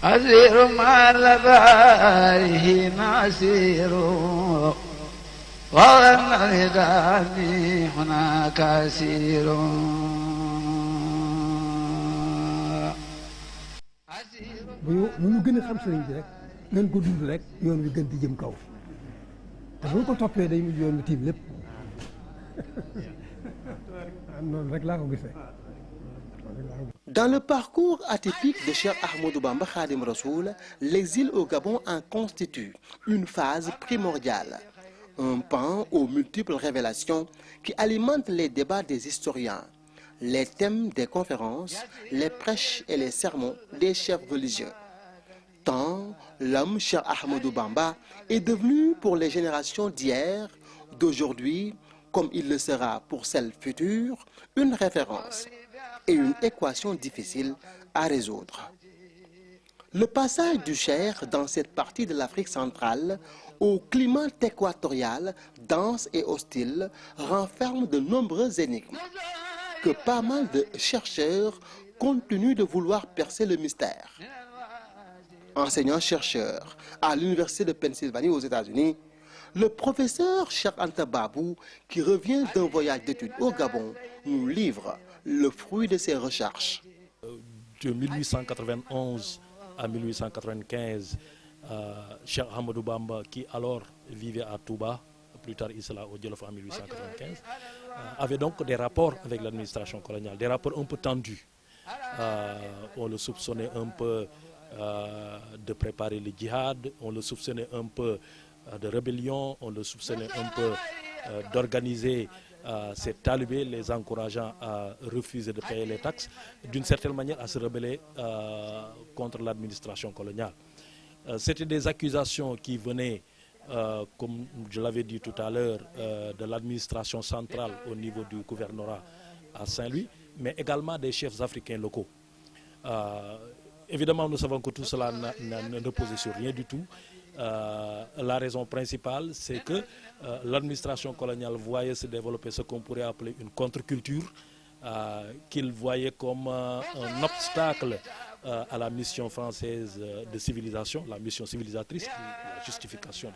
أسير مع لبائه نسير وأن لداني هناك أسير bu ñu gën a xam sëriñ bi rek gën ko dund rek yoon wi gën di jëm kaw te bu ñu ko toppee day mujj yoon wi tiim lépp noonu rek laa ko gisee. Dans le parcours atypique de Cheikh Ahmadou Bamba Khadim Rassoul, l'exil au Gabon en constitue une phase primordiale, un pan aux multiples révélations qui alimentent les débats des historiens, les thèmes des conférences, les prêches et les sermons des chefs religieux. Tant l'homme Cheikh Ahmadou Bamba est devenu pour les générations d'hier, d'aujourd'hui, comme il le sera pour celles futures, une référence et une équation difficile à résoudre. Le passage du Cheikh dans cette partie de l'Afrique centrale au climat équatorial dense et hostile renferme de nombreuses énigmes que pas mal de chercheurs continuent de vouloir percer le mystère. Enseignant-chercheur à l'Université de Pennsylvanie aux États-Unis, le professeur Cheikh Anta Babou, qui revient d'un voyage d'études au Gabon, nous livre le fruit de ses recherches. De 1891 à 1895, Cheikh Ahmadou Bamba, qui alors vivait à Touba, plus tard il sera au Djolof en 1895, avait donc des rapports avec l'administration coloniale, des rapports un peu tendus. On le soupçonnait un peu de préparer le djihad, on le soupçonnait un peu de rébellion, on le soupçonnait un peu d'organiser ces talibés, les encourageant à refuser de payer les taxes, d'une certaine manière à se rebeller contre l'administration coloniale. C'était des accusations qui venaient, comme je l'avais dit tout à l'heure, de l'administration centrale au niveau du gouvernorat à Saint-Louis, mais également des chefs africains locaux. Évidemment, nous savons que tout cela ne reposait sur rien du tout. La raison principale, c'est que l'administration coloniale voyait se développer ce qu'on pourrait appeler une contre-culture, qu'il voyait comme un obstacle à la mission française de civilisation, la mission civilisatrice, la justification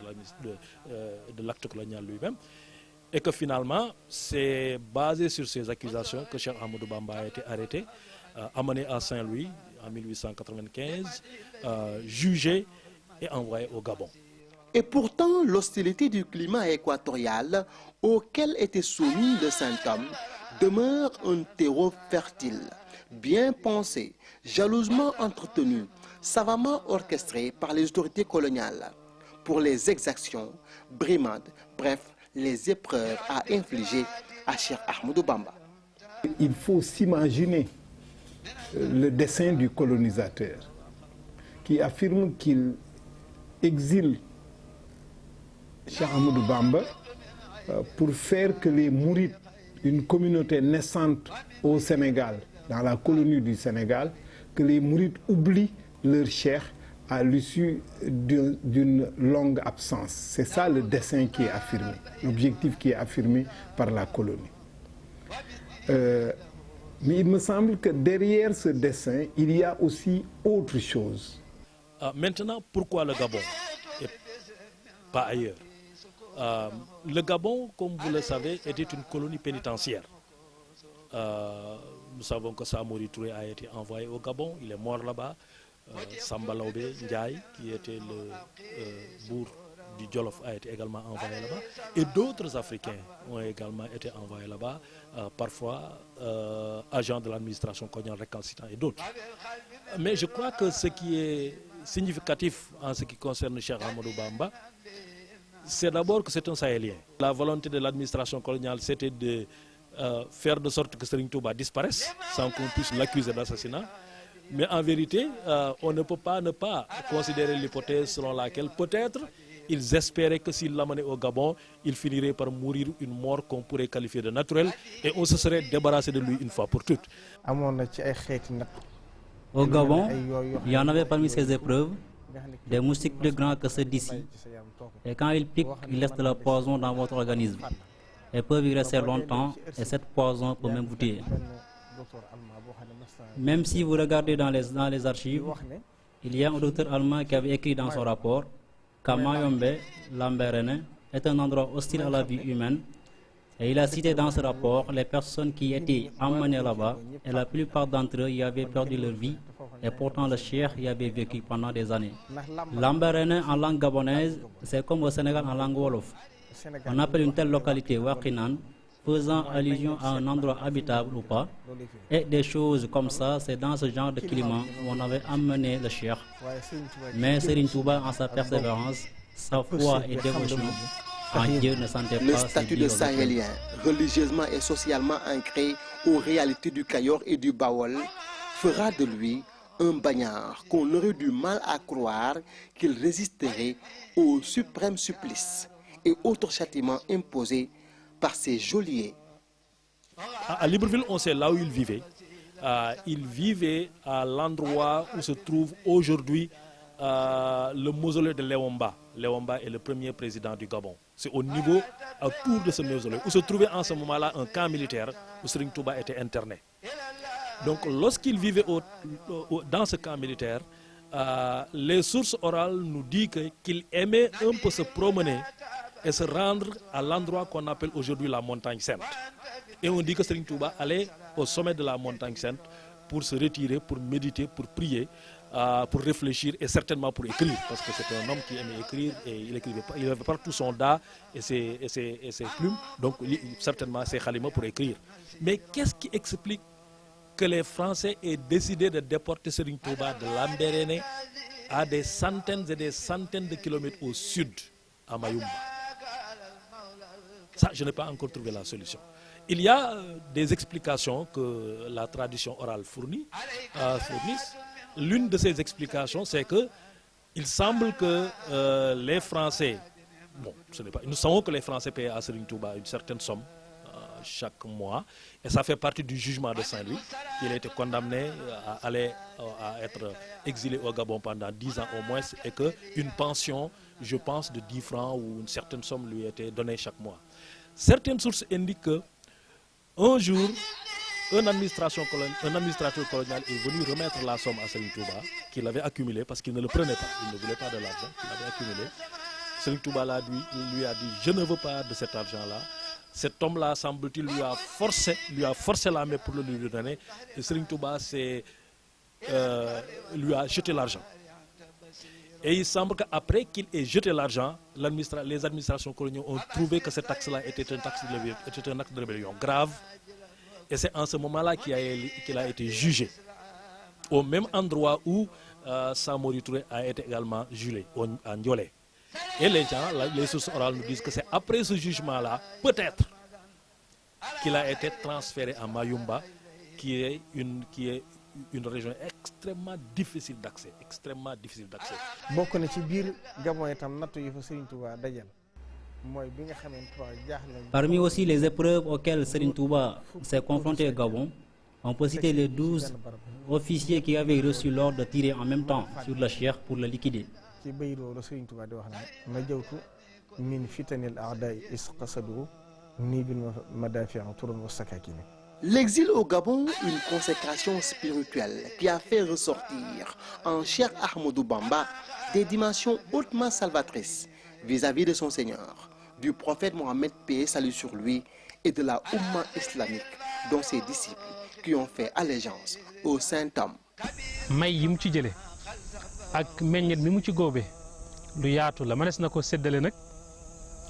de l'acte colonial lui-même, et que finalement, c'est basé sur ces accusations que Cheikh Ahmadou Bamba a été arrêté, amené à Saint-Louis en 1895, jugé et envoyé au Gabon. Et pourtant, l'hostilité du climat équatorial auquel était soumis le saint homme demeure un terreau fertile, bien pensé, jalousement entretenu, savamment orchestré par les autorités coloniales pour les exactions, brimades, bref, les épreuves à infliger à Cheikh Ahmadou Bamba. Il faut s'imaginer le dessein du colonisateur qui affirme qu'il exile Cheikh Ahmadou Bamba pour faire que les Mourides, une communauté naissante au Sénégal, dans la colonie du Sénégal, que les Mourides oublient leur cheikh à l'issue d'une longue absence. C'est ça le dessein qui est affirmé, l'objectif qui est affirmé par la colonie. Mais il me semble que derrière ce dessein, il y a aussi autre chose. Maintenant, pourquoi le Gabon et pas ailleurs? Le Gabon, comme vous le savez, était une colonie pénitentiaire. Nous savons que Samori Touré a été envoyé au Gabon, il est mort là-bas. Samba Laobé Ndiaye, qui était le bourg du Djolof, a été également envoyé là-bas. Et d'autres Africains ont également été envoyés là-bas, parfois agents de l'administration coloniale récalcitrants et d'autres. Mais je crois que ce qui est significatif en ce qui concerne Cheikh Ahmadou Bamba, c'est d'abord que c'est un Sahélien. La volonté de l'administration coloniale, c'était de faire de sorte que Serigne Touba disparaisse sans qu'on puisse l'accuser d'assassinat. Mais en vérité, on ne peut pas ne pas considérer l'hypothèse selon laquelle peut-être ils espéraient que s'ils l'amenaient au Gabon, il finirait par mourir une mort qu'on pourrait qualifier de naturelle et on se serait débarrassé de lui une fois pour toutes. Au Gabon, il y en avait parmi ces épreuves des moustiques plus grands que ceux d'ici. Et quand ils piquent, ils laissent de la poison dans votre organisme. Ils peuvent y rester longtemps et cette poison peut même vous tuer. Même si vous regardez dans les archives, Il y a un docteur allemand qui avait écrit dans son rapport qu'à Mayombe, Lambaréné est un endroit hostile à la vie humaine. Et il a cité dans ce rapport les personnes qui étaient emmenées là-bas et la plupart d'entre eux y avaient perdu leur vie et pourtant le cheikh y avait vécu pendant des années. Lambaréné en langue gabonaise, c'est comme au Sénégal en langue wolof. On appelle une telle localité Wakinan, faisant allusion à un endroit habitable ou pas. Et des choses comme ça, c'est dans ce genre de climat où on avait amené le cheikh. Mais Serigne Touba, en sa persévérance, sa foi et dévotion en Dieu ne sentait pas. Le statut de Sahélien, religieusement et socialement ancré aux réalités du Kayor et du Bawol, fera de lui un bagnard qu'on aurait du mal à croire qu'il résisterait au suprême supplice et autres châtiments imposés par ses geôliers. À Libreville, on sait là où il vivait. Il vivait à l'endroit où se trouve aujourd'hui le mausolée de Léomba. Léomba est le premier président du Gabon. C'est au niveau, autour de ce mausolée, où se trouvait en ce moment-là un camp militaire où Serigne Touba était interné. Donc lorsqu'il vivait dans ce camp militaire, les sources orales nous disent qu'il aimait un peu se promener et se rendre à l'endroit qu'on appelle aujourd'hui la montagne sainte. Et on dit que Serigne Touba allait au sommet de la montagne sainte pour se retirer, pour méditer, pour prier, pour réfléchir et certainement pour écrire, parce que c'était un homme qui aimait écrire et il écrivait pas, il avait partout son da et ses plumes, donc certainement ses khalima pour écrire. Mais qu'est-ce qui explique que les Français aient décidé de déporter Serigne Touba de Lambaréné à des centaines et des centaines de kilomètres au sud, à Mayumba? Ça, je n'ai pas encore trouvé la solution. Il y a des explications que la tradition orale fournit. L'une de ces explications, c'est que il semble que les Français, bon, nous savons que les Français paient à Serigne Touba une certaine somme chaque mois, et ça fait partie du jugement de Saint-Louis. Il a été condamné à être exilé au Gabon pendant 10 ans au moins, et qu'une pension, je pense, de 10 francs ou une certaine somme lui était donnée chaque mois. Certaines sources indiquent que un jour, un administrateur colonial est venu remettre la somme à Serigne Touba qu'il avait accumulée parce qu'il ne le prenait pas, il ne voulait pas de l'argent qu'il avait accumulé. Serigne Touba lui a dit: je ne veux pas de cet argent-là. Cet homme-là, semble-t-il, lui a forcé la main pour le lui donner. Et Serigne Touba lui a jeté l'argent. Et il semble qu'après qu'il ait jeté l'argent, les administrations coloniales ont trouvé que cet taxe-là était un acte de rébellion grave. Et c'est en ce moment-là qu'il a été jugé. Au même endroit où Samori Touré a été également jugé, à Ndiolé. Et les gens, les sources orales nous disent que c'est après ce jugement-là, peut-être, qu'il a été transféré à Mayumba, qui est une région extrêmement difficile d'accès. bokk na ci biir Gabon itam nattu yi fa Serigne Touba dajal. Parmi aussi les épreuves auxquelles Serigne Touba s'est confronté au Gabon, on peut citer les 12 officiers qui avaient reçu l'ordre de tirer en même temps sur le cheikh pour le liquider. L'exil au Gabon, une consécration spirituelle qui a fait ressortir en Cheikh Ahmadou Bamba des dimensions hautement salvatrices vis-à-vis de son Seigneur, du prophète Mohammed, paix et salut sur lui, et de la Oumma islamique, dont ses disciples qui ont fait allégeance au saint homme. may yi mu ci jëlee ak meññet mi mu ci góobe lu yaatu la mënees na ko séddale nag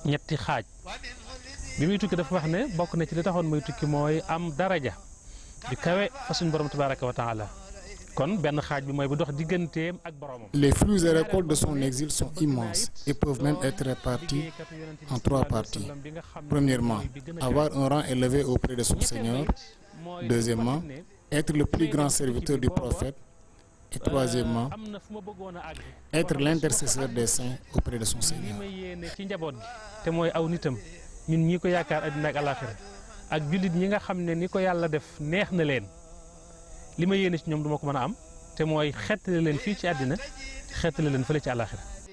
ñetti xaaj bi muy tukki dafa wax ne bokk na ci li taxoon muy tukki mooy am daraja di kawe fa suñu borom tabaraka wa taala. Les fruits et récoltes de son exil sont immenses et peuvent même être répartis en 3 parties. Premièrement, avoir un rang élevé auprès de son Seigneur. Deuxièmement, être le plus grand serviteur du prophète. Et troisièmement, être l'intercesseur des saints auprès de son Seigneur.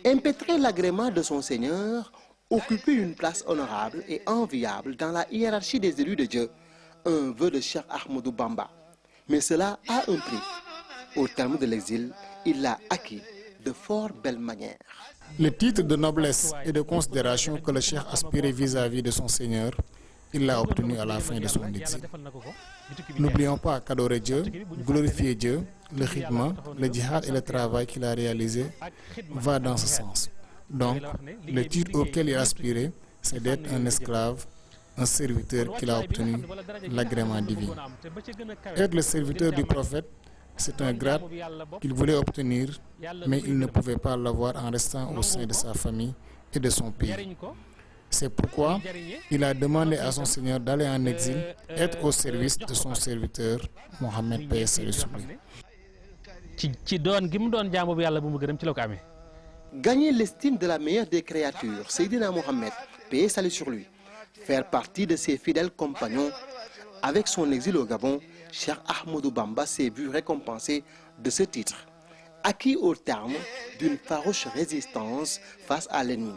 Impétrer l'agrément de son Seigneur, occuper une place honorable et enviable dans la hiérarchie des élus de Dieu, un vœu de Cheikh Ahmadou Bamba. Mais cela a un prix. Au terme de l'exil, il l'a acquis de fort belles manières. Le titre de noblesse et de considération que le cheikh aspirait vis-à-vis de son Seigneur, il l'a obtenu à la fin de son exil. N'oublions pas qu'adorer Dieu, glorifier Dieu, le khidma, le djihad et le travail qu'il a réalisé va dans ce sens. Donc, le titre auquel il aspirait, c'est d'être un esclave, un serviteur qu'il a obtenu l'agrément divin. Être le serviteur du prophète, c'est un grade qu'il voulait obtenir, mais il ne pouvait pas l'avoir en restant au sein de sa famille et de son pays. C'est pourquoi il a demandé à son Seigneur d'aller en exil, être au service de son serviteur, Mohammed paix et salut sur lui. Gagner l'estime de la meilleure des créatures, Seydina Mohammed, paix et salut sur lui, faire partie de ses fidèles compagnons. Avec son exil au Gabon, Cheikh Ahmadou Bamba s'est vu récompensé de ce titre, acquis au terme d'une farouche résistance face à l'ennemi,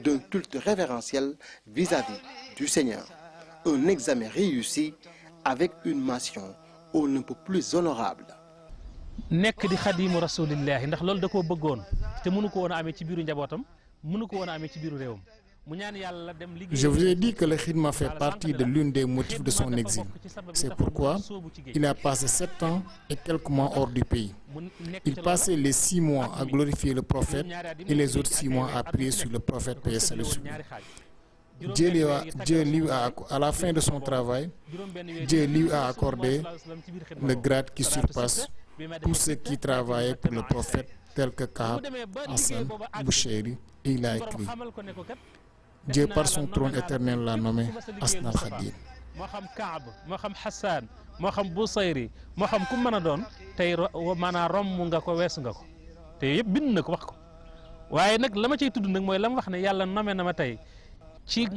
d'un culte révérentiel vis-à-vis du Seigneur. Un examen réussi avec une mention on ne peut plus honorable. nekk di xadimu rasulillahi ndax loolu da koo bëggoon te mënu ko woon a amee ci biiru njabootam mënu ko woon a amee ci biiru réewam. Je vous ai dit que le khidma fait partie de l'une des motifs de son exil. C'est pourquoi il a passé 7 ans et quelques mois hors du pays. Il passait les 6 mois à glorifier le prophète et les autres 6 mois à prier sur le prophète paix et salut sur lui. Dieu lui a, à la fin de son travail, Dieu lui a accordé le grade qui surpasse tous ceux qui travaillaient pour le prophète, tels que Kaab, Hassan, Bouchéri, et il a écrit. Dieu par son trône éternel l'a nommé Asnal Khadim. moo xam Kaab moo xam Hassan moo xam Busayri moo xam ku mën a doon tey maanaam romb nga ko weesu nga ko te yëpp bind na ko wax ko waaye nag la ma cay tudd nag mooy la ma wax ne yàlla nommé na ma tey ci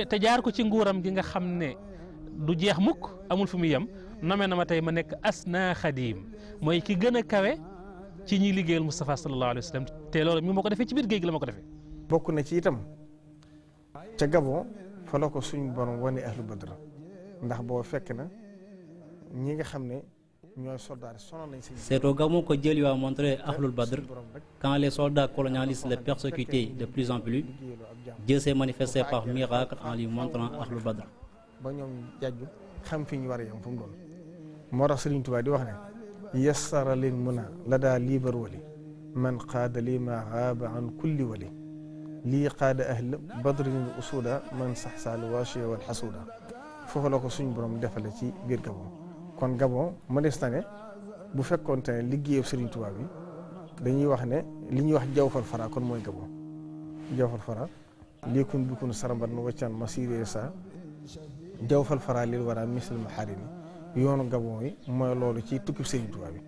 te jaar ko ci nguuram gi nga xam ne du jeex mukk amul fu muy yem nommé na ma tey ma nekk Asna Khadim mooy ki gën a kawe ci ñi liggéeyal Moustapha sallallahu alayhi wa sallam te loolu mi ma ko defee ci biir géej gi la ma ko defee. bokk na ci itam. ca Gabon fa la ko suñu borom wane ahlu badr ndax boo fekk na ñi nga xam ne ñooy soldats sonal nañ si. C'est au Gabon que Dieu lui a montré Ahlul Badr. Quand les soldats colonialistes le persécutaient de plus en plus, Dieu s'est manifesté par miracle en lui montrant Ahlul Badr. ba ñoom jàjju xam fi ñu war a yem fu mu doon moo tax Sëriñ Tuubaa di wax ne yassara lil muna la daa liibar wali man qaada li ma xaaba an kulli wali lii qaada ahl badrin usuda man sax saal waasiya wal xasuuda foofu la ko suñu borom defale ci biir Gabon kon Gabon ma des na ne bu fekkoonte ne liggéeyu Sëriñ Tuubaa bi dañuy wax ne li ñuy wax jawfal fara kon mooy Gabon jawfal fara lii kun bi kun sarambat nu waccan masiré sa jawfal fara lil wara misal maharini yoonu Gabon yi mooy loolu ci tukki Sëriñ Tuubaa bi.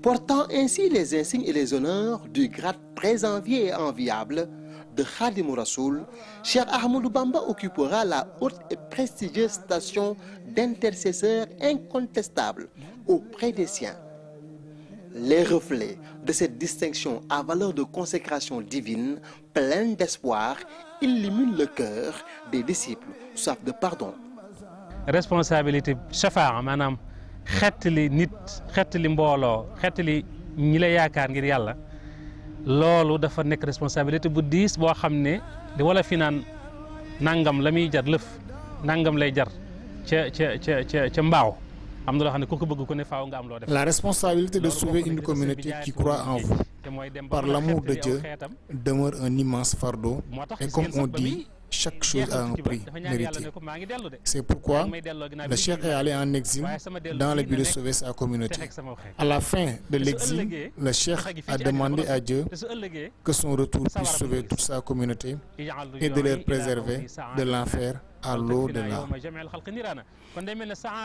Portant ainsi les insignes et les honneurs du grade très envié et enviable de Khadim Rassoul, Cheikh Ahmadou Bamba occupera la haute et prestigieuse station d'intercesseur incontestable auprès des siens. Les reflets de cette distinction à valeur de consécration divine, pleine d'espoir, illuminent le cœur des disciples, soif de pardon. Responsabilité shafaa maanaam xettali nit xettali mbooloo xettali ñi la yaakaar ngir yàlla loolu dafa nekk responsabilité bu diis boo xam ne di wala fi naan nangam la muy jar lëf nangam lay jar ca mbaaw am na loo xam ne ku ko bëgg ku ne faaw nga am loo def. La responsabilité de sauver une communauté qui croit en vous par l'amour de Dieu demeure un immense fardeau et comme on dit chaque chose a un prix mérité. C'est pourquoi le cheikh est allé en exil dans le but de sauver sa communauté. À la fin de l'exil, le cheikh a demandé à Dieu que son retour puisse sauver toute sa communauté et de les préserver de l'enfer à l'au-delà.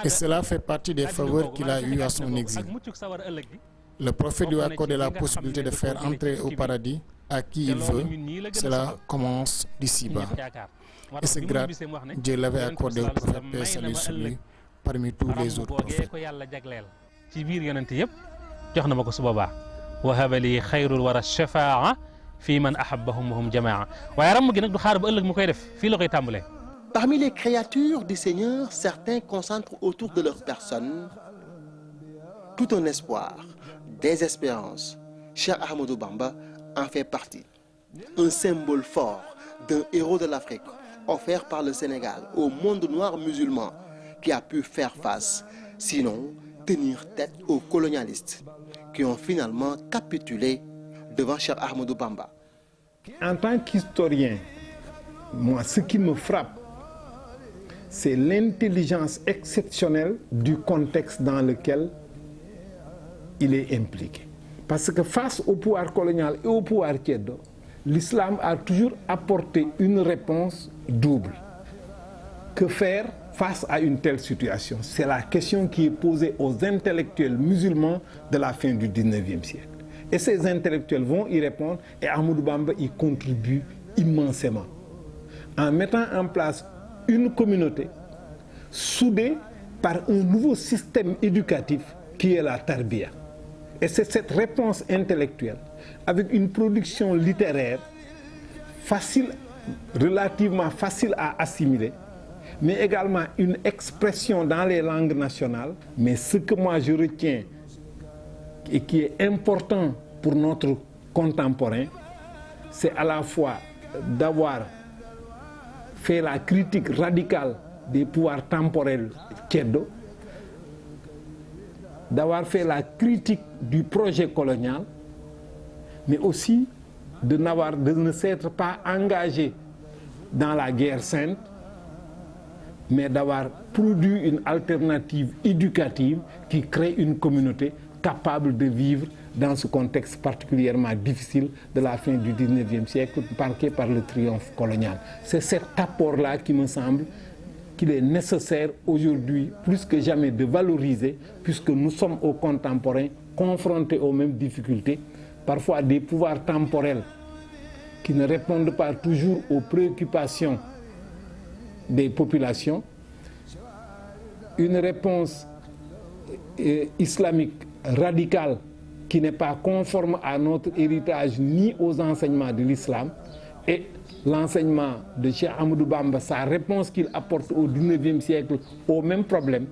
Et cela fait partie des faveurs qu'il a eues à son exil. Le prophète lui a accordé la possibilité de faire entrer au paradis à qui il veut. Cela commence d'ici-bas. Et ce grade, Dieu l'avait accordé au prophète paix et salut sur lui parmi tous les autres prophètes. ci biir yonent yëpp jox na ma ko su boobaa wahaba li xayrul wara shafaa fi man ahabbahum hum jamaa waaye ramm gi nag du xaar ba ëllëg mu koy def fii la koy tàmbalee. Parmi les créatures du Seigneur, certains concentrent autour de leur personne tout un espoir, des espérances. Cheikh Ahmadou Bamba en fait partie. Un symbole fort d'un héros de l'Afrique offert par le Sénégal au monde noir musulman qui a pu faire face, sinon tenir tête aux colonialistes qui ont finalement capitulé devant Cheikh Ahmadou Bamba. En tant qu'historien, moi, ce qui me frappe, c'est l'intelligence exceptionnelle du contexte dans lequel il est impliqué. Parce que face au pouvoir colonial et au pouvoir tièdo, l'islam a toujours apporté une réponse double. Que faire face à une telle situation? C'est la question qui est posée aux intellectuels musulmans de la fin du 19e siècle. Et ces intellectuels vont y répondre et Ahmadou Bamba y contribue immensément. En mettant en place une communauté soudée par un nouveau système éducatif qui est la tarbiya. Et c'est cette réponse intellectuelle, avec une production littéraire facile, relativement facile à assimiler, mais également une expression dans les langues nationales. Mais ce que moi je retiens et qui est important pour notre contemporain, c'est à la fois d'avoir fait la critique radicale des pouvoirs temporels tièdo, d'avoir fait la critique du projet colonial, mais aussi de ne s'être pas engagé dans la guerre sainte, mais d'avoir produit une alternative éducative qui crée une communauté capable de vivre dans ce contexte particulièrement difficile de la fin du 19e siècle, marqué par le triomphe colonial. C'est cet apport-là qui me semble qu'il est nécessaire aujourd'hui, plus que jamais, de valoriser, puisque nous sommes aux contemporains confrontés aux mêmes difficultés, parfois des pouvoirs temporels qui ne répondent pas toujours aux préoccupations des populations, une réponse islamique radicale qui n'est pas conforme à notre héritage ni aux enseignements de l'islam, et l'enseignement de Cheikh Ahmadou Bamba, sa réponse qu'il apporte au 19e siècle au même problème,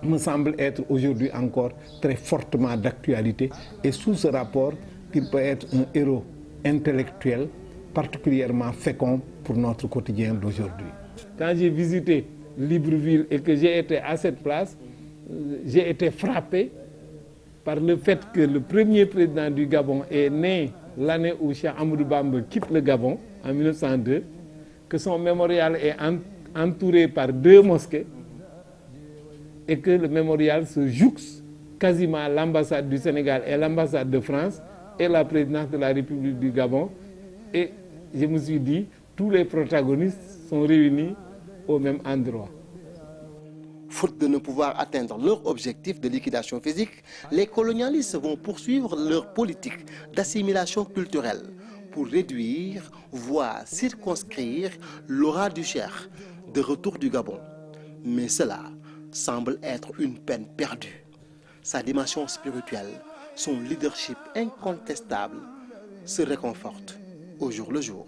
me semble être aujourd'hui encore très fortement d'actualité. Et sous ce rapport, il peut être un héros intellectuel particulièrement fécond pour notre quotidien d'aujourd'hui. Quand j'ai visité Libreville et que j'ai été à cette place, j'ai été frappé par le fait que le premier président du Gabon est né l'année où Cheikh Ahmadou Bamba quitte le Gabon, en 1902, que son mémorial est entouré par 2 mosquées et que le mémorial se jouxte quasiment à l'ambassade du Sénégal et l'ambassade de France et la présidence de la République du Gabon. Et je me suis dit, tous les protagonistes sont réunis au même endroit. Faute de ne pouvoir atteindre leur objectif de liquidation physique, les colonialistes vont poursuivre leur politique d'assimilation culturelle pour réduire, voire circonscrire l'aura du Cheikh de retour du Gabon. Mais cela semble être une peine perdue. Sa dimension spirituelle, son leadership incontestable se réconfortent au jour le jour.